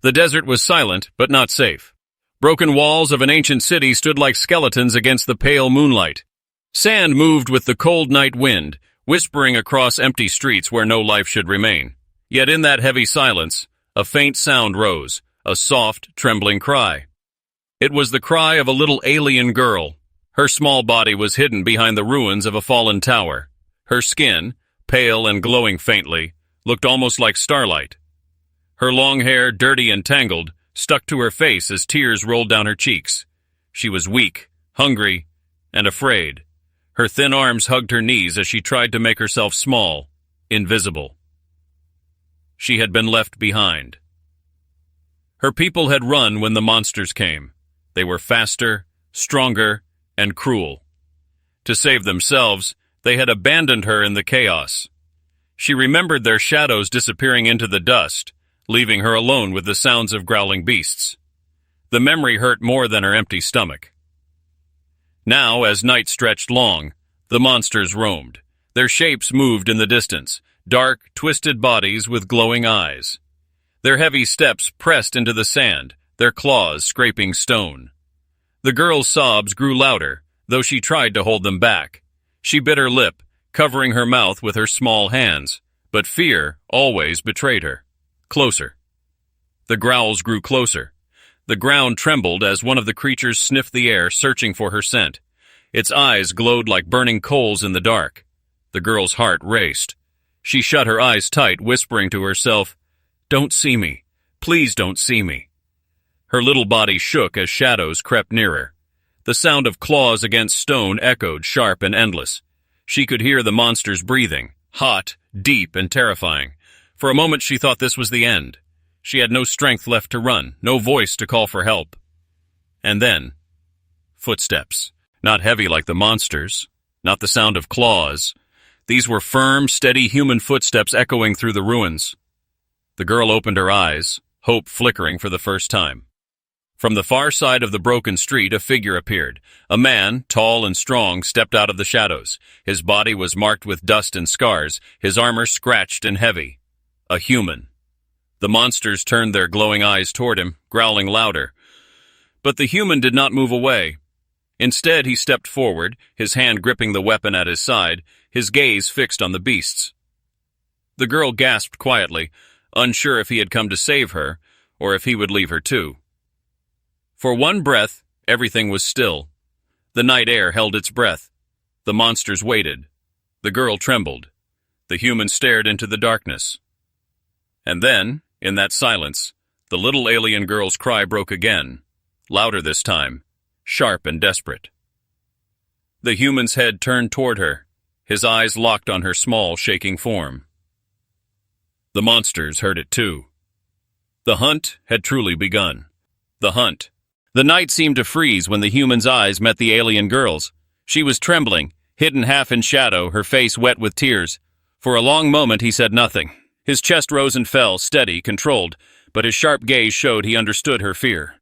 The desert was silent, but not safe. Broken walls of an ancient city stood like skeletons against the pale moonlight. Sand moved with the cold night wind, whispering across empty streets where no life should remain. Yet in that heavy silence, a faint sound rose, a soft, trembling cry. It was the cry of a little alien girl. Her small body was hidden behind the ruins of a fallen tower. Her skin, pale and glowing faintly, looked almost like starlight. Her long hair, dirty and tangled, stuck to her face as tears rolled down her cheeks. She was weak, hungry, and afraid. Her thin arms hugged her knees as she tried to make herself small, invisible. She had been left behind. Her people had run when the monsters came. They were faster, stronger, and cruel. To save themselves, they had abandoned her in the chaos. She remembered their shadows disappearing into the dust, leaving her alone with the sounds of growling beasts. The memory hurt more than her empty stomach. Now, as night stretched long, the monsters roamed. Their shapes moved in the distance, dark, twisted bodies with glowing eyes. Their heavy steps pressed into the sand, their claws scraping stone. The girl's sobs grew louder, though she tried to hold them back. She bit her lip, covering her mouth with her small hands, but fear always betrayed her. Closer. The growls grew closer. The ground trembled as one of the creatures sniffed the air, searching for her scent. Its eyes glowed like burning coals in the dark. The girl's heart raced. She shut her eyes tight, whispering to herself, "Don't see me. Please don't see me." Her little body shook as shadows crept nearer. The sound of claws against stone echoed, sharp and endless. She could hear the monsters breathing, hot, deep, and terrifying. For a moment she thought this was the end. She had no strength left to run, no voice to call for help. And then, footsteps. Not heavy like the monsters, not the sound of claws. These were firm, steady human footsteps echoing through the ruins. The girl opened her eyes, hope flickering for the first time. From the far side of the broken street, a figure appeared. A man, tall and strong, stepped out of the shadows. His body was marked with dust and scars, his armor scratched and heavy. A human. The monsters turned their glowing eyes toward him, growling louder. But the human did not move away. Instead, he stepped forward, his hand gripping the weapon at his side, his gaze fixed on the beasts. The girl gasped quietly, unsure if he had come to save her, or if he would leave her too. For one breath, everything was still. The night air held its breath. The monsters waited. The girl trembled. The human stared into the darkness. And then, in that silence, the little alien girl's cry broke again, louder this time, sharp and desperate. The human's head turned toward her, his eyes locked on her small, shaking form. The monsters heard it too. The hunt had truly begun. The hunt. The night seemed to freeze when the human's eyes met the alien girl's. She was trembling, hidden half in shadow, her face wet with tears. For a long moment he said nothing. His chest rose and fell, steady, controlled, but his sharp gaze showed he understood her fear.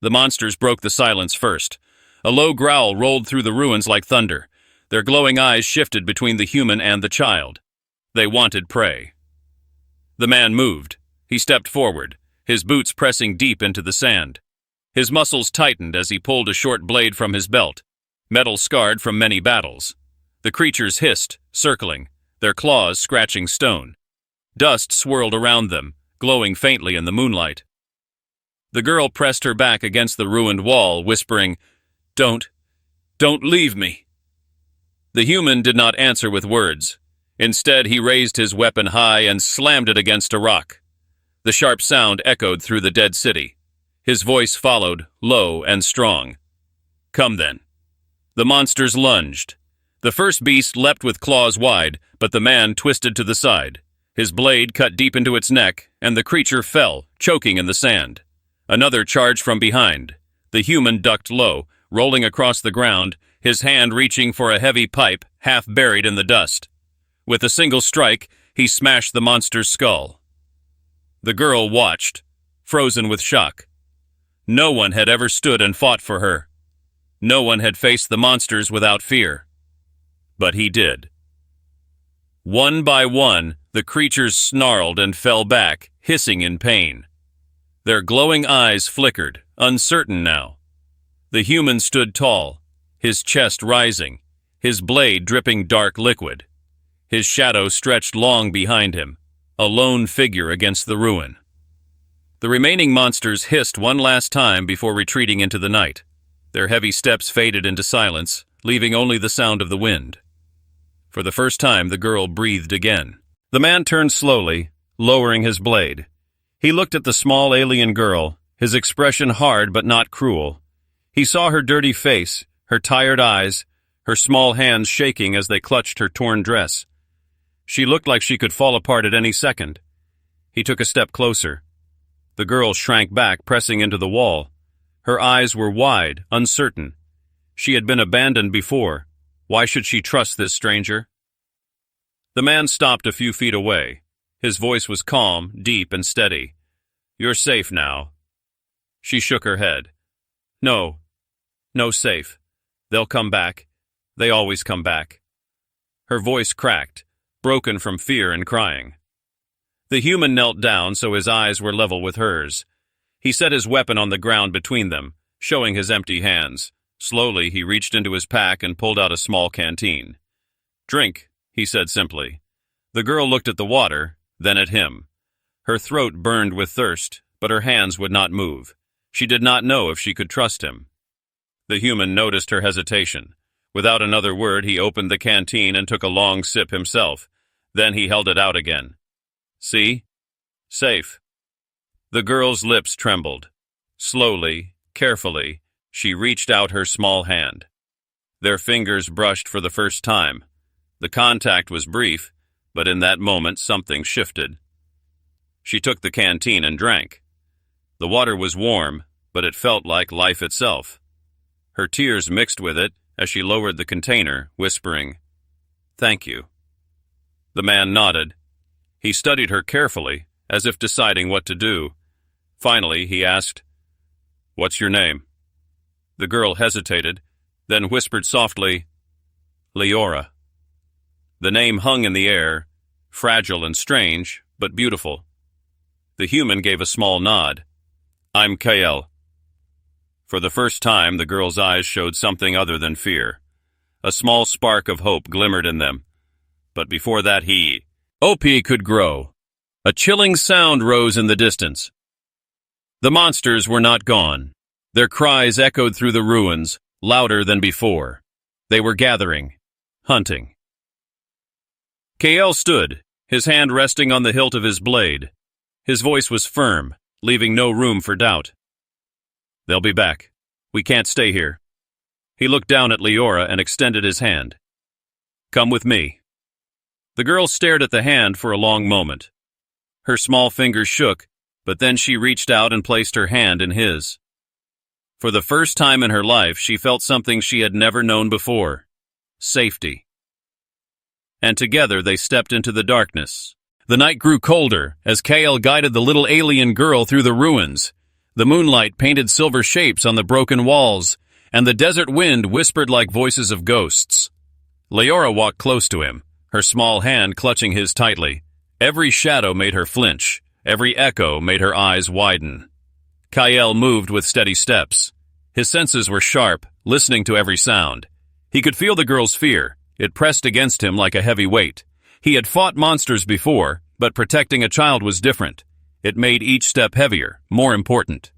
The monsters broke the silence first. A low growl rolled through the ruins like thunder. Their glowing eyes shifted between the human and the child. They wanted prey. The man moved. He stepped forward, his boots pressing deep into the sand. His muscles tightened as he pulled a short blade from his belt, metal scarred from many battles. The creatures hissed, circling, their claws scratching stone. Dust swirled around them, glowing faintly in the moonlight. The girl pressed her back against the ruined wall, whispering, Don't leave me." The human did not answer with words. Instead, he raised his weapon high and slammed it against a rock. The sharp sound echoed through the dead city. His voice followed, low and strong. "Come then." The monsters lunged. The first beast leapt with claws wide, but the man twisted to the side. His blade cut deep into its neck, and the creature fell, choking in the sand. Another charged from behind. The human ducked low, rolling across the ground, his hand reaching for a heavy pipe half buried in the dust. With a single strike, he smashed the monster's skull. The girl watched, frozen with shock. No one had ever stood and fought for her. No one had faced the monsters without fear. But he did. One by one, the creatures snarled and fell back, hissing in pain. Their glowing eyes flickered, uncertain now. The human stood tall, his chest rising, his blade dripping dark liquid. His shadow stretched long behind him, a lone figure against the ruin. The remaining monsters hissed one last time before retreating into the night. Their heavy steps faded into silence, leaving only the sound of the wind. For the first time, the girl breathed again. The man turned slowly, lowering his blade. He looked at the small alien girl, his expression hard but not cruel. He saw her dirty face, her tired eyes, her small hands shaking as they clutched her torn dress. She looked like she could fall apart at any second. He took a step closer. The girl shrank back, pressing into the wall. Her eyes were wide, uncertain. She had been abandoned before. Why should she trust this stranger? The man stopped a few feet away. His voice was calm, deep, and steady. "You're safe now." She shook her head. No safe. They'll come back. They always come back." Her voice cracked, broken from fear and crying. The human knelt down so his eyes were level with hers. He set his weapon on the ground between them, showing his empty hands. Slowly, he reached into his pack and pulled out a small canteen. "Drink," he said simply. The girl looked at the water, then at him. Her throat burned with thirst, but her hands would not move. She did not know if she could trust him. The human noticed her hesitation. Without another word, he opened the canteen and took a long sip himself. Then he held it out again. "See? Safe." The girl's lips trembled. Slowly, carefully, she reached out her small hand. Their fingers brushed for the first time. The contact was brief, but in that moment something shifted. She took the canteen and drank. The water was warm, but it felt like life itself. Her tears mixed with it as she lowered the container, whispering, "Thank you." The man nodded. He studied her carefully, as if deciding what to do. Finally, he asked, "What's your name?" The girl hesitated, then whispered softly, "Leora." The name hung in the air, fragile and strange, but beautiful. The human gave a small nod. "I'm Kael." For the first time, the girl's eyes showed something other than fear. A small spark of hope glimmered in them. But before that, OP could grow. A chilling sound rose in the distance. The monsters were not gone. Their cries echoed through the ruins, louder than before. They were gathering, hunting. Kael stood, his hand resting on the hilt of his blade. His voice was firm, leaving no room for doubt. "They'll be back. We can't stay here." He looked down at Leora and extended his hand. "Come with me." The girl stared at the hand for a long moment. Her small fingers shook, but then she reached out and placed her hand in his. For the first time in her life, she felt something she had never known before: safety. And together they stepped into the darkness. The night grew colder as Kael guided the little alien girl through the ruins. The moonlight painted silver shapes on the broken walls, and the desert wind whispered like voices of ghosts. Leora walked close to him, her small hand clutching his tightly. Every shadow made her flinch. Every echo made her eyes widen. Kael moved with steady steps. His senses were sharp, listening to every sound. He could feel the girl's fear. It pressed against him like a heavy weight. He had fought monsters before, but protecting a child was different. It made each step heavier, more important.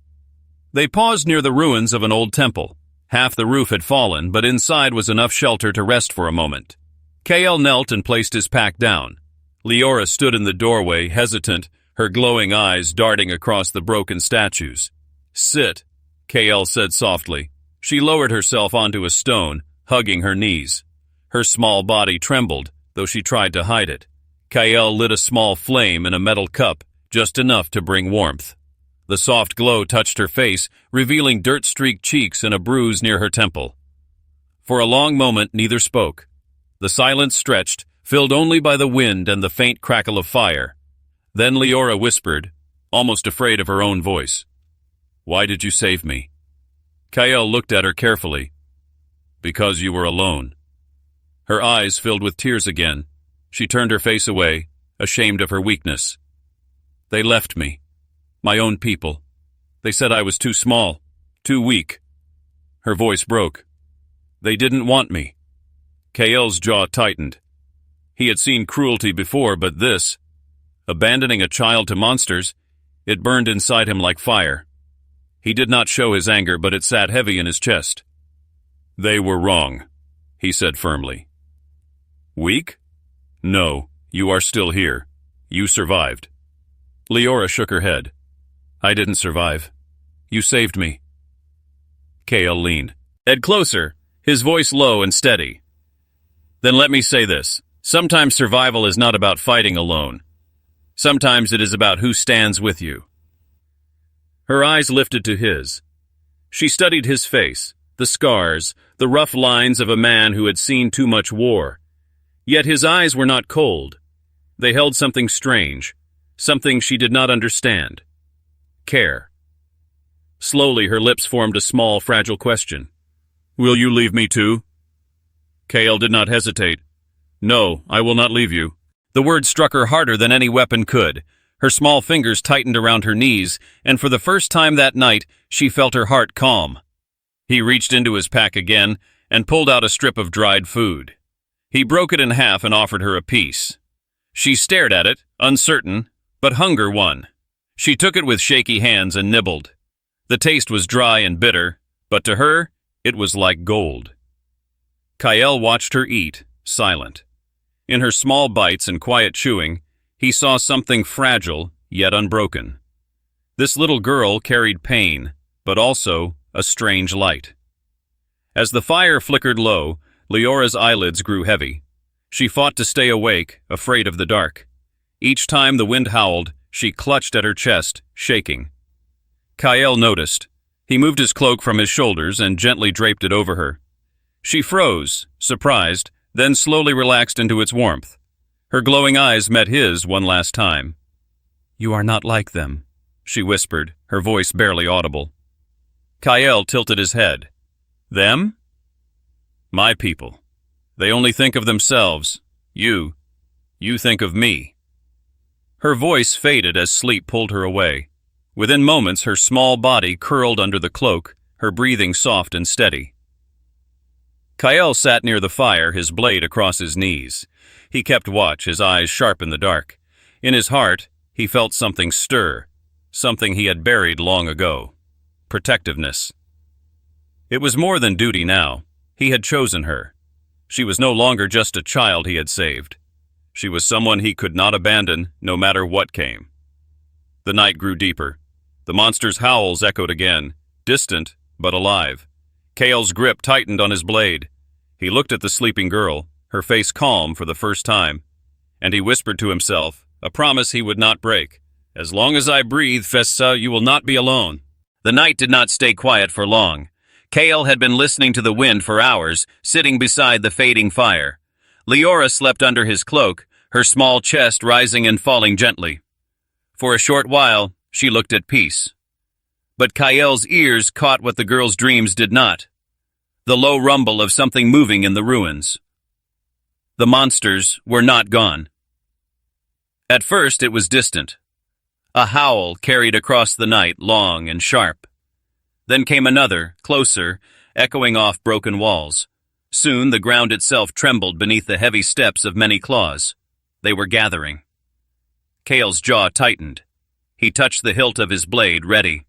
They paused near the ruins of an old temple. Half the roof had fallen, but inside was enough shelter to rest for a moment. Kael knelt and placed his pack down. Leora stood in the doorway, hesitant, her glowing eyes darting across the broken statues. "Sit," Kael said softly. She lowered herself onto a stone, hugging her knees. Her small body trembled, though she tried to hide it. Kael lit a small flame in a metal cup, just enough to bring warmth. The soft glow touched her face, revealing dirt-streaked cheeks and a bruise near her temple. For a long moment, neither spoke. The silence stretched, filled only by the wind and the faint crackle of fire. Then Leora whispered, almost afraid of her own voice, "Why did you save me?" Kael looked at her carefully. "Because you were alone." Her eyes filled with tears again. She turned her face away, ashamed of her weakness. "They left me. My own people. They said I was too small, too weak. Her voice broke. They didn't want me. Kael's jaw tightened. He had seen cruelty before, but this, abandoning a child to monsters, it burned inside him like fire. He did not show his anger, but it sat heavy in his chest. They were wrong, he said firmly. Weak? No, you are still here. You survived. Leora shook her head. I didn't survive. You saved me. Kael leaned. Ed closer, his voice low and steady. Then let me say this. Sometimes survival is not about fighting alone. Sometimes it is about who stands with you. Her eyes lifted to his. She studied his face, the scars, the rough lines of a man who had seen too much war. Yet his eyes were not cold. They held something strange, something she did not understand. Care. Slowly her lips formed a small, fragile question. Will you leave me too? Kael did not hesitate. No, I will not leave you. The word struck her harder than any weapon could. Her small fingers tightened around her knees, and for the first time that night, she felt her heart calm. He reached into his pack again and pulled out a strip of dried food. He broke it in half and offered her a piece. She stared at it, uncertain, but hunger won. She took it with shaky hands and nibbled. The taste was dry and bitter, but to her, it was like gold. Kael watched her eat, silent. In her small bites and quiet chewing, he saw something fragile, yet unbroken. This little girl carried pain, but also a strange light. As the fire flickered low, Leora's eyelids grew heavy. She fought to stay awake, afraid of the dark. Each time the wind howled, she clutched at her chest, shaking. Kael noticed. He moved his cloak from his shoulders and gently draped it over her. She froze, surprised, then slowly relaxed into its warmth. Her glowing eyes met his one last time. You are not like them, she whispered, her voice barely audible. Kael tilted his head. Them? My people. They only think of themselves. You think of me. Her voice faded as sleep pulled her away. Within moments, her small body curled under the cloak, her breathing soft and steady. Kael sat near the fire, his blade across his knees. He kept watch, his eyes sharp in the dark. In his heart, he felt something stir, something he had buried long ago. Protectiveness. It was more than duty now. He had chosen her. She was no longer just a child he had saved. She was someone he could not abandon, no matter what came. The night grew deeper. The monster's howls echoed again, distant but alive. Kael's grip tightened on his blade. He looked at the sleeping girl, her face calm for the first time, and he whispered to himself, a promise he would not break. As long as I breathe, Fessa, you will not be alone. The night did not stay quiet for long. Kael had been listening to the wind for hours, sitting beside the fading fire. Leora slept under his cloak, her small chest rising and falling gently. For a short while, she looked at peace. But Kael's ears caught what the girl's dreams did not. The low rumble of something moving in the ruins. The monsters were not gone. At first it was distant. A howl carried across the night, long and sharp. Then came another, closer, echoing off broken walls. Soon the ground itself trembled beneath the heavy steps of many claws. They were gathering. Kael's jaw tightened. He touched the hilt of his blade, ready.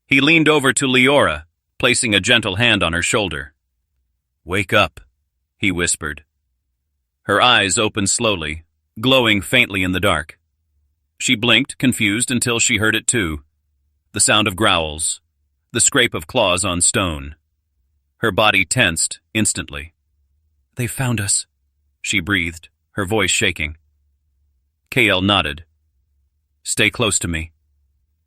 He leaned over to Leora, placing a gentle hand on her shoulder. Wake up, he whispered. Her eyes opened slowly, glowing faintly in the dark. She blinked, confused, until she heard it too. The sound of growls, the scrape of claws on stone. Her body tensed instantly. They found us, she breathed, her voice shaking. Kael nodded. Stay close to me.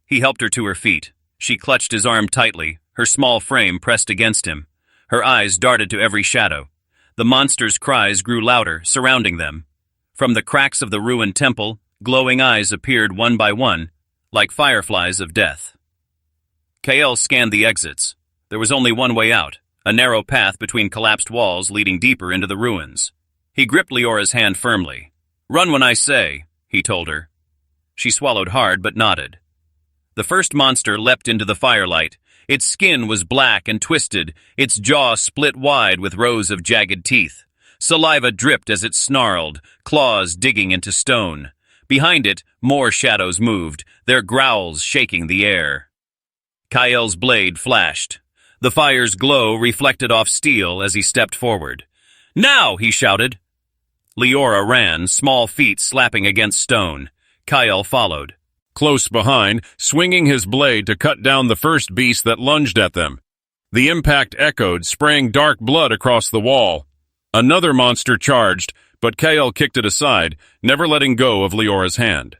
He helped her to her feet. She clutched his arm tightly, her small frame pressed against him. Her eyes darted to every shadow. The monster's cries grew louder, surrounding them. From the cracks of the ruined temple, glowing eyes appeared one by one, like fireflies of death. Kael scanned the exits. There was only one way out, a narrow path between collapsed walls leading deeper into the ruins. He gripped Leora's hand firmly. Run when I say, he told her. She swallowed hard but nodded. The first monster leapt into the firelight. Its skin was black and twisted, its jaw split wide with rows of jagged teeth. Saliva dripped as it snarled, claws digging into stone. Behind it, more shadows moved, their growls shaking the air. Kyl's blade flashed. The fire's glow reflected off steel as he stepped forward. "Now!" he shouted. Leora ran, small feet slapping against stone. Kyle followed. Close behind, swinging his blade to cut down the first beast that lunged at them. The impact echoed, spraying dark blood across the wall. Another monster charged, but Kyle kicked it aside, never letting go of Leora's hand.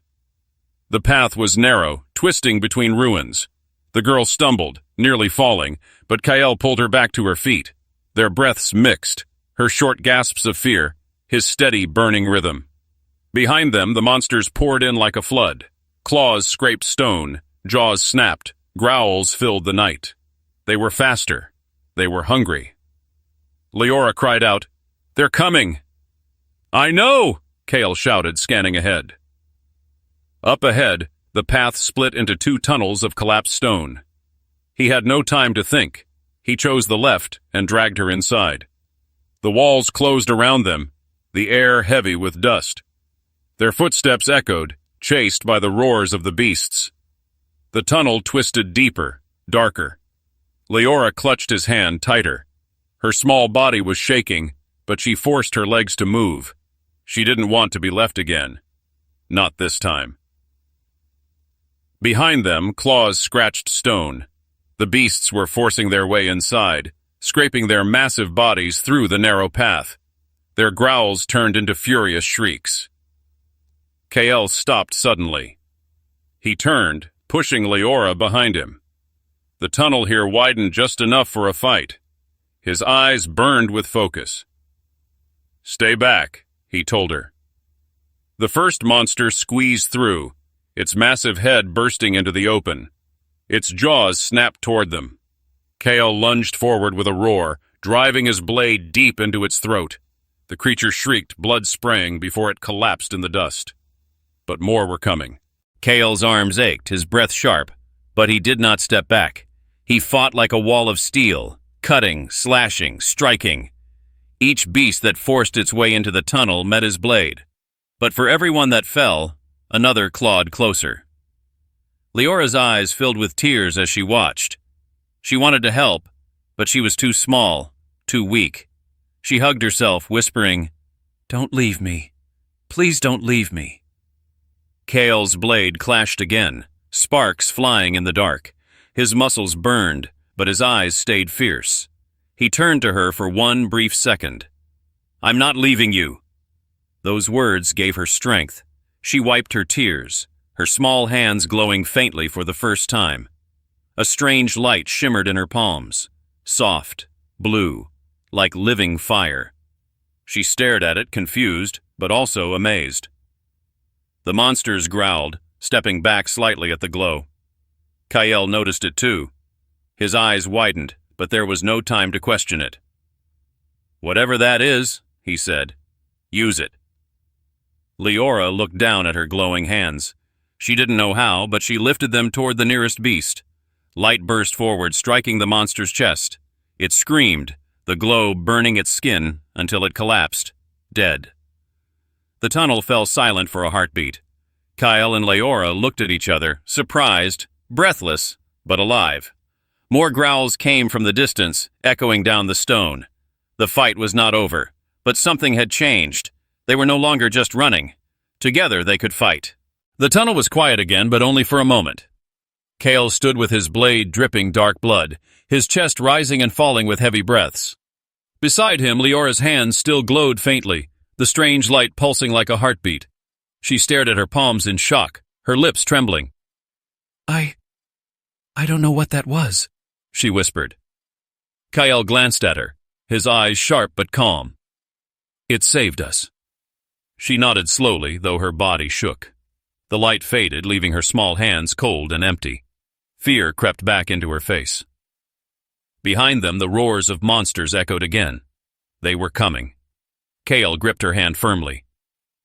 The path was narrow, twisting between ruins. The girl stumbled, nearly falling, but Kyle pulled her back to her feet. Their breaths mixed, her short gasps of fear, his steady, burning rhythm. Behind them, the monsters poured in like a flood. Claws scraped stone, jaws snapped, growls filled the night. They were faster. They were hungry. Leora cried out, "They're coming!" "I know!" Kale shouted, scanning ahead. Up ahead, the path split into two tunnels of collapsed stone. He had no time to think. He chose the left and dragged her inside. The walls closed around them, the air heavy with dust. Their footsteps echoed, chased by the roars of the beasts. The tunnel twisted deeper, darker. Leora clutched his hand tighter. Her small body was shaking, but she forced her legs to move. She didn't want to be left again. Not this time. Behind them, claws scratched stone. The beasts were forcing their way inside, scraping their massive bodies through the narrow path. Their growls turned into furious shrieks. Kael stopped suddenly. He turned, pushing Leora behind him. The tunnel here widened just enough for a fight. His eyes burned with focus. "Stay back," he told her. The first monster squeezed through, its massive head bursting into the open. Its jaws snapped toward them. Kael lunged forward with a roar, driving his blade deep into its throat. The creature shrieked, blood spraying, before it collapsed in the dust. But more were coming. Kael's arms ached, his breath sharp, but he did not step back. He fought like a wall of steel, cutting, slashing, striking. Each beast that forced its way into the tunnel met his blade. But for every one that fell, another clawed closer. Leora's eyes filled with tears as she watched. She wanted to help, but she was too small, too weak. She hugged herself, whispering, "Don't leave me. Please don't leave me." Kael's blade clashed again, sparks flying in the dark. His muscles burned, but his eyes stayed fierce. He turned to her for one brief second. "I'm not leaving you." Those words gave her strength. She wiped her tears, her small hands glowing faintly for the first time. A strange light shimmered in her palms, soft, blue, like living fire. She stared at it, confused, but also amazed. The monsters growled, stepping back slightly at the glow. Kael noticed it too. His eyes widened, but there was no time to question it. "Whatever that is," he said, "use it." Leora looked down at her glowing hands. She didn't know how, but she lifted them toward the nearest beast. Light burst forward, striking the monster's chest. It screamed, the glow burning its skin until it collapsed, dead. The tunnel fell silent for a heartbeat. Kyle and Leora looked at each other, surprised, breathless, but alive. More growls came from the distance, echoing down the stone. The fight was not over, but something had changed. They were no longer just running. Together they could fight. The tunnel was quiet again, but only for a moment. Kale stood with his blade dripping dark blood, his chest rising and falling with heavy breaths. Beside him, Leora's hands still glowed faintly, the strange light pulsing like a heartbeat. She stared at her palms in shock, her lips trembling. I don't know what that was," she whispered. Kyle glanced at her, his eyes sharp but calm. "It saved us." She nodded slowly, though her body shook. The light faded, leaving her small hands cold and empty. Fear crept back into her face. Behind them, the roars of monsters echoed again. They were coming. Kale gripped her hand firmly.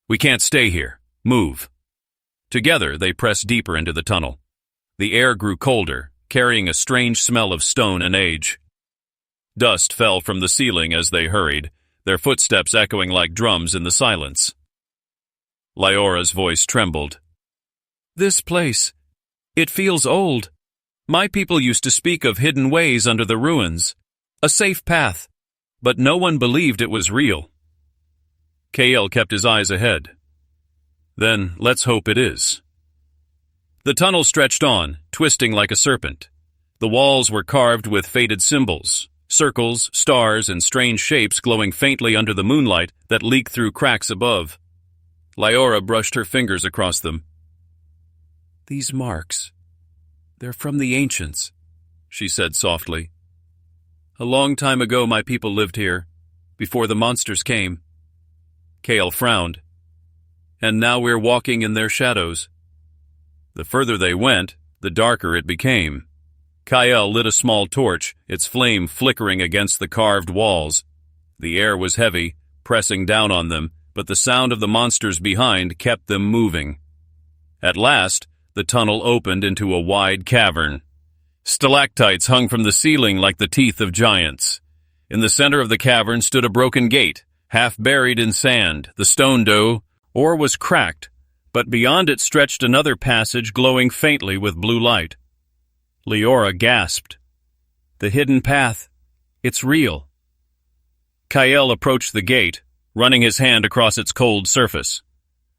"We can't stay here. Move." Together, they pressed deeper into the tunnel. The air grew colder, carrying a strange smell of stone and age. Dust fell from the ceiling as they hurried, their footsteps echoing like drums in the silence. Lyora's voice trembled. "This place, it feels old. My people used to speak of hidden ways under the ruins, a safe path, but no one believed it was real." Kael kept his eyes ahead. "Then let's hope it is." The tunnel stretched on, twisting like a serpent. The walls were carved with faded symbols, circles, stars, and strange shapes glowing faintly under the moonlight that leaked through cracks above. Lyora brushed her fingers across them. "These marks, they're from the ancients," she said softly. "A long time ago my people lived here, before the monsters came." Kael frowned. "And now we're walking in their shadows." The further they went, the darker it became. Kael lit a small torch, its flame flickering against the carved walls. The air was heavy, pressing down on them, but the sound of the monsters behind kept them moving. At last, the tunnel opened into a wide cavern. Stalactites hung from the ceiling like the teeth of giants. In the center of the cavern stood a broken gate, half buried in sand. The stone door was cracked, but beyond it stretched another passage glowing faintly with blue light. Lyora gasped. "The hidden path. It's real." Kael approached the gate, running his hand across its cold surface.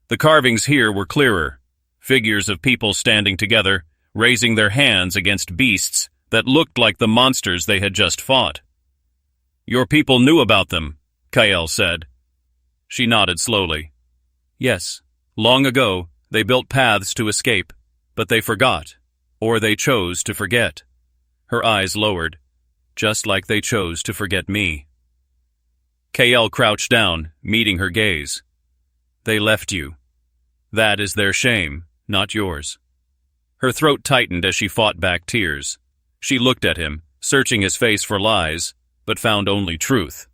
The carvings here were clearer, figures of people standing together, raising their hands against beasts that looked like the monsters they had just fought. "Your people knew about them," Kael said. She nodded slowly. "Yes, long ago they built paths to escape, but they forgot, or they chose to forget." Her eyes lowered, "just like they chose to forget me." Kael crouched down, meeting her gaze. "They left you. That is their shame, not yours." Her throat tightened as she fought back tears. She looked at him, searching his face for lies, but found only truth.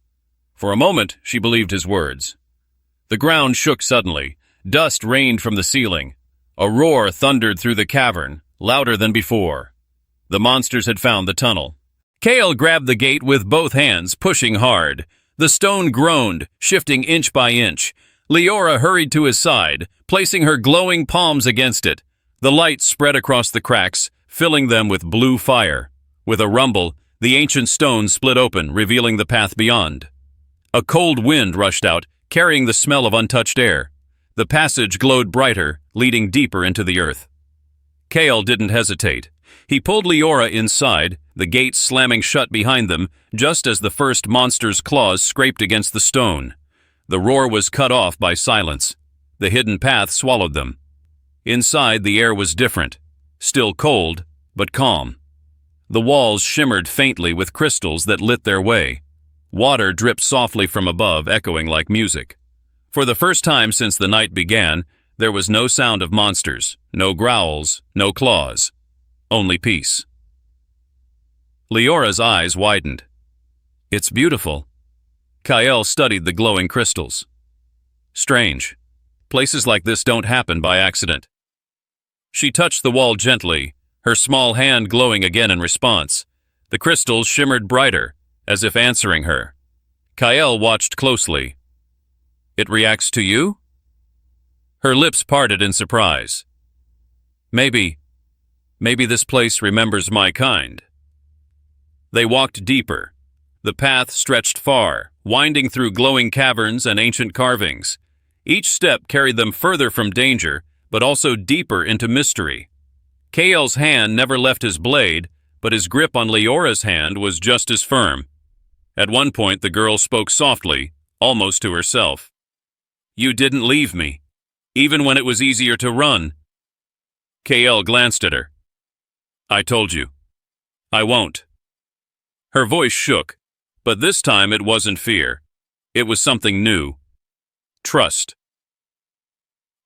For a moment, she believed his words. The ground shook suddenly. Dust rained from the ceiling. A roar thundered through the cavern, louder than before. The monsters had found the tunnel. Kael grabbed the gate with both hands, pushing hard. The stone groaned, shifting inch by inch. Lyora hurried to his side, placing her glowing palms against it. The light spread across the cracks, filling them with blue fire. With a rumble, the ancient stone split open, revealing the path beyond. A cold wind rushed out, carrying the smell of untouched air. The passage glowed brighter, leading deeper into the earth. Kael didn't hesitate. He pulled Lyora inside, the gate slamming shut behind them, just as the first monster's claws scraped against the stone. The roar was cut off by silence. The hidden path swallowed them. Inside, the air was different, still cold, but calm. The walls shimmered faintly with crystals that lit their way. Water dripped softly from above, echoing like music. For the first time since the night began, there was no sound of monsters, no growls, no claws. Only peace. Lyora's eyes widened. "It's beautiful." Kael studied the glowing crystals. "Strange. Places like this don't happen by accident." She touched the wall gently, her small hand glowing again in response. The crystals shimmered brighter, as if answering her. Kael watched closely. "It reacts to you?" Her lips parted in surprise. Maybe this place remembers my kind." They walked deeper. The path stretched far, winding through glowing caverns and ancient carvings. Each step carried them further from danger, but also deeper into mystery. Kael's hand never left his blade, but his grip on Lyora's hand was just as firm. At one point, the girl spoke softly, almost to herself. "You didn't leave me, even when it was easier to run." Kael glanced at her. "I told you. I won't." Her voice shook, but this time it wasn't fear. It was something new. Trust.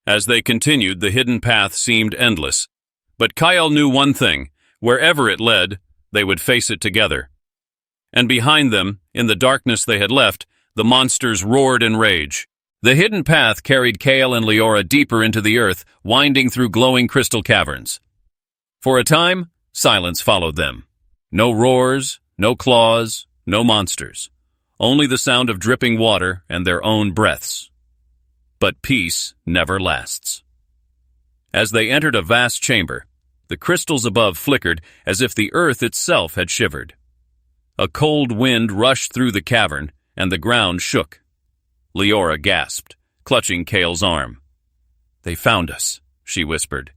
As they continued, the hidden path seemed endless. But Kael knew one thing: wherever it led, they would face it together. And behind them, in the darkness they had left, the monsters roared in rage. The hidden path carried Kael and Lyora deeper into the earth, winding through glowing crystal caverns. For a time, silence followed them. No roars, no claws, no monsters. Only the sound of dripping water and their own breaths. But peace never lasts. As they entered a vast chamber, the crystals above flickered as if the earth itself had shivered. A cold wind rushed through the cavern, and the ground shook. Leora gasped, clutching Kael's arm. "They found us," she whispered.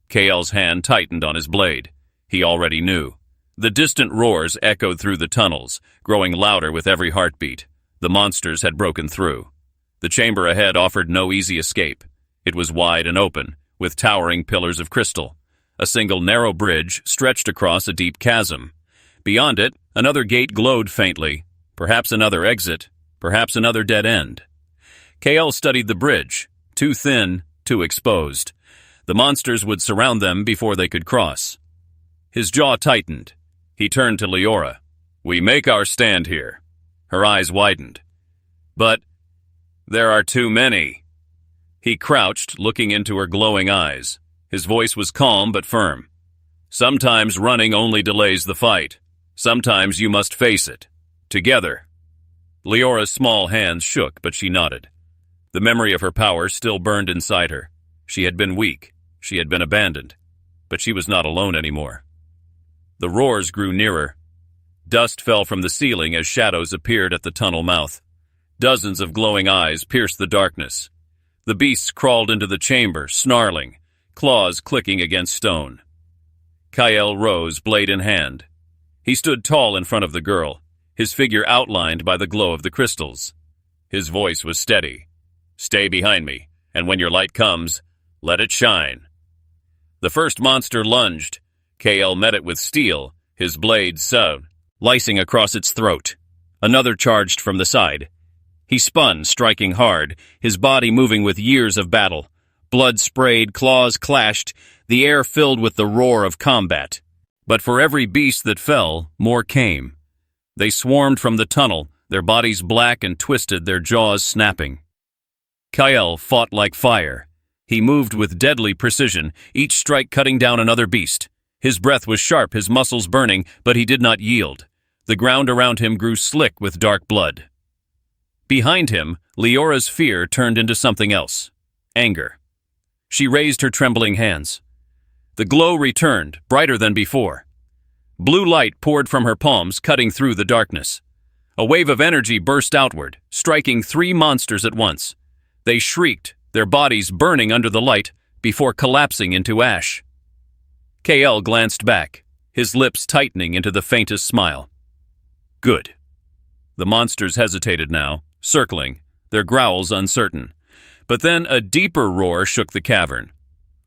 Kael's hand tightened on his blade. He already knew. The distant roars echoed through the tunnels, growing louder with every heartbeat. The monsters had broken through. The chamber ahead offered no easy escape. It was wide and open, with towering pillars of crystal. A single narrow bridge stretched across a deep chasm. Beyond it, another gate glowed faintly. Perhaps another exit, perhaps another dead end. Kael studied the bridge, too thin, too exposed. The monsters would surround them before they could cross. His jaw tightened. He turned to Leora. "We make our stand here." Her eyes widened. "But there are too many." He crouched, looking into her glowing eyes. His voice was calm but firm. "Sometimes running only delays the fight. Sometimes you must face it. Together." Leora's small hands shook, but she nodded. The memory of her power still burned inside her. She had been weak. She had been abandoned. But she was not alone anymore. The roars grew nearer. Dust fell from the ceiling as shadows appeared at the tunnel mouth. Dozens of glowing eyes pierced the darkness. The beasts crawled into the chamber, snarling, claws clicking against stone. Kael rose, blade in hand. He stood tall in front of the girl, his figure outlined by the glow of the crystals. His voice was steady. "Stay behind me, and when your light comes, let it shine." The first monster lunged. Kael met it with steel, his blade slicing across its throat. Another charged from the side. He spun, striking hard, his body moving with years of battle. Blood sprayed, claws clashed, the air filled with the roar of combat. But for every beast that fell, more came. They swarmed from the tunnel, their bodies black and twisted, their jaws snapping. Kael fought like fire. He moved with deadly precision, each strike cutting down another beast. His breath was sharp, his muscles burning, but he did not yield. The ground around him grew slick with dark blood. Behind him, Leora's fear turned into something else. Anger. She raised her trembling hands. The glow returned, brighter than before. Blue light poured from her palms, cutting through the darkness. A wave of energy burst outward, striking 3 monsters at once. They shrieked, their bodies burning under the light, before collapsing into ash. Kael glanced back, his lips tightening into the faintest smile. Good. The monsters hesitated now, circling, their growls uncertain. But then a deeper roar shook the cavern.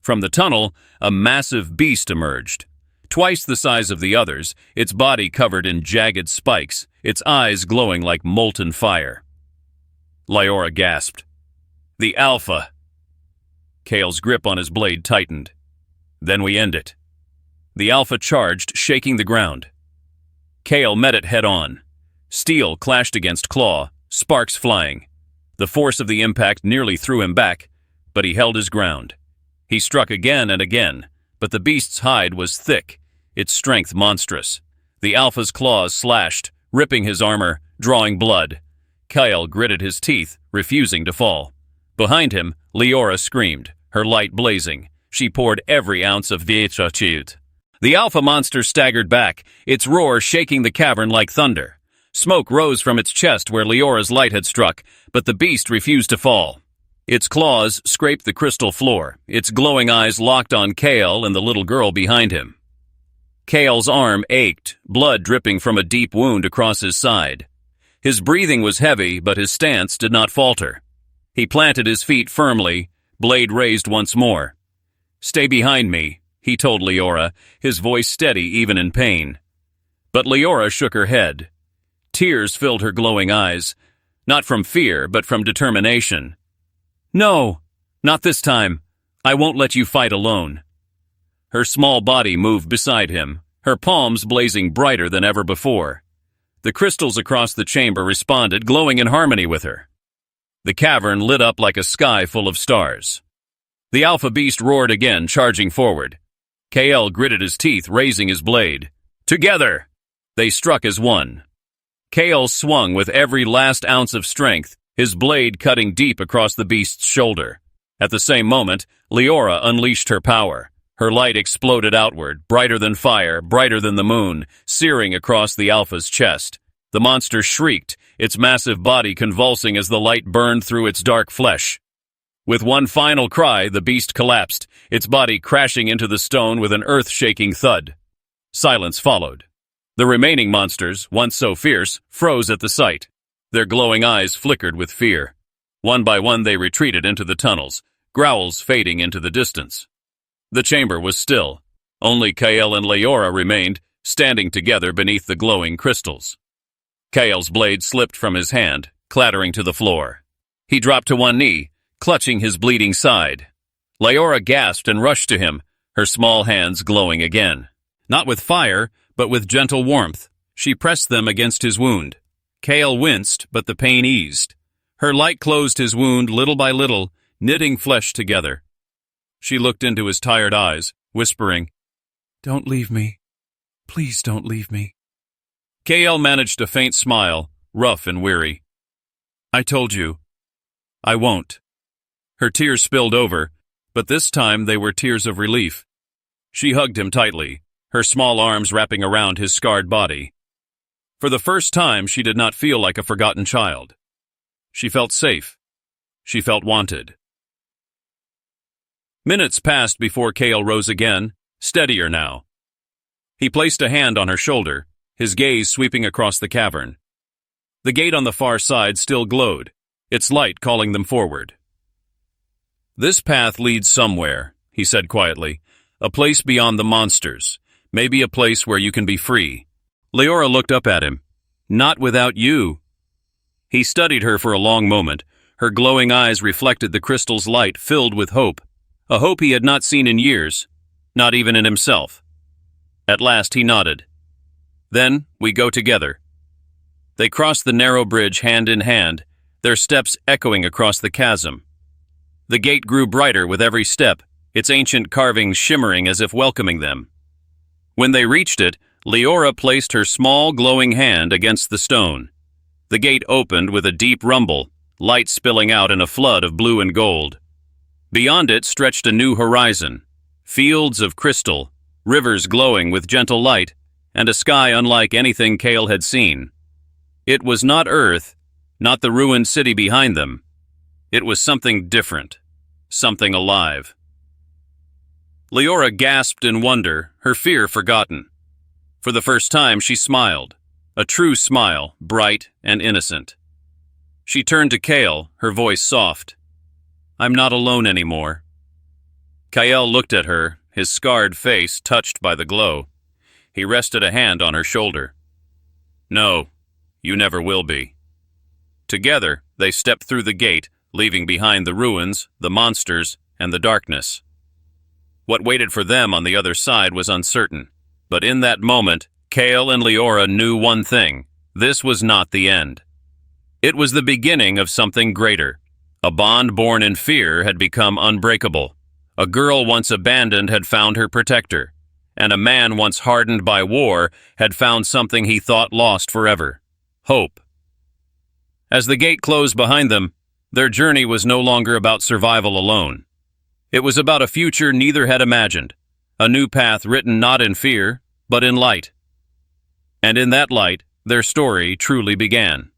From the tunnel, a massive beast emerged. Twice the size of the others, its body covered in jagged spikes, its eyes glowing like molten fire. Leora gasped. "The Alpha!" Kael's grip on his blade tightened. "Then we end it." The Alpha charged, shaking the ground. Kael met it head-on. Steel clashed against claw, sparks flying. The force of the impact nearly threw him back, but he held his ground. He struck again and again, but the beast's hide was thick, its strength monstrous. The Alpha's claws slashed, ripping his armor, drawing blood. Kael gritted his teeth, refusing to fall. Behind him, Leora screamed, her light blazing. She poured every ounce of vitality. The Alpha monster staggered back, its roar shaking the cavern like thunder. Smoke rose from its chest where Leora's light had struck, but the beast refused to fall. Its claws scraped the crystal floor, its glowing eyes locked on Kael and the little girl behind him. Kael's arm ached, blood dripping from a deep wound across his side. His breathing was heavy, but his stance did not falter. He planted his feet firmly, blade raised once more. "Stay behind me," he told Leora, his voice steady even in pain. But Leora shook her head. Tears filled her glowing eyes, not from fear, but from determination. "No, not this time. I won't let you fight alone." Her small body moved beside him, her palms blazing brighter than ever before. The crystals across the chamber responded, glowing in harmony with her. The cavern lit up like a sky full of stars. The Alpha beast roared again, charging forward. KL gritted his teeth, raising his blade. Together! They struck as one. KL swung with every last ounce of strength, his blade cutting deep across the beast's shoulder. At the same moment, Leora unleashed her power. Her light exploded outward, brighter than fire, brighter than the moon, searing across the Alpha's chest. The monster shrieked, its massive body convulsing as the light burned through its dark flesh. With one final cry, the beast collapsed, its body crashing into the stone with an earth-shaking thud. Silence followed. The remaining monsters, once so fierce, froze at the sight. Their glowing eyes flickered with fear. One by one they retreated into the tunnels, growls fading into the distance. The chamber was still. Only Kael and Leora remained, standing together beneath the glowing crystals. Kael's blade slipped from his hand, clattering to the floor. He dropped to one knee, clutching his bleeding side. Leora gasped and rushed to him, her small hands glowing again. Not with fire, but with gentle warmth. She pressed them against his wound. Kael winced, but the pain eased. Her light closed his wound little by little, knitting flesh together. She looked into his tired eyes, whispering, "Don't leave me. Please don't leave me." Kael managed a faint smile, rough and weary. "I told you. I won't." Her tears spilled over, but this time they were tears of relief. She hugged him tightly, her small arms wrapping around his scarred body. For the first time, she did not feel like a forgotten child. She felt safe. She felt wanted. Minutes passed before Kael rose again, steadier now. He placed a hand on her shoulder, his gaze sweeping across the cavern. The gate on the far side still glowed, its light calling them forward. "This path leads somewhere," he said quietly. "A place beyond the monsters. Maybe a place where you can be free." Leora looked up at him. "Not without you." He studied her for a long moment. Her glowing eyes reflected the crystal's light, filled with hope. A hope he had not seen in years, not even in himself. At last he nodded. "Then we go together." They crossed the narrow bridge hand in hand, their steps echoing across the chasm. The gate grew brighter with every step, its ancient carvings shimmering as if welcoming them. When they reached it, Leora placed her small glowing hand against the stone. The gate opened with a deep rumble, light spilling out in a flood of blue and gold. Beyond it stretched a new horizon, fields of crystal, rivers glowing with gentle light, and a sky unlike anything Kael had seen. It was not Earth, not the ruined city behind them. It was something different, something alive. Leora gasped in wonder, her fear forgotten. For the first time she smiled, a true smile, bright and innocent. She turned to Kael, her voice soft. "I'm not alone anymore." Kael looked at her, his scarred face touched by the glow. He rested a hand on her shoulder. "No, you never will be." Together, they stepped through the gate, leaving behind the ruins, the monsters, and the darkness. What waited for them on the other side was uncertain, but in that moment, Kael and Leora knew one thing: this was not the end. It was the beginning of something greater. A bond born in fear had become unbreakable. A girl once abandoned had found her protector, and a man once hardened by war had found something he thought lost forever: hope. As the gate closed behind them, their journey was no longer about survival alone. It was about a future neither had imagined, a new path written not in fear, but in light. And in that light, their story truly began.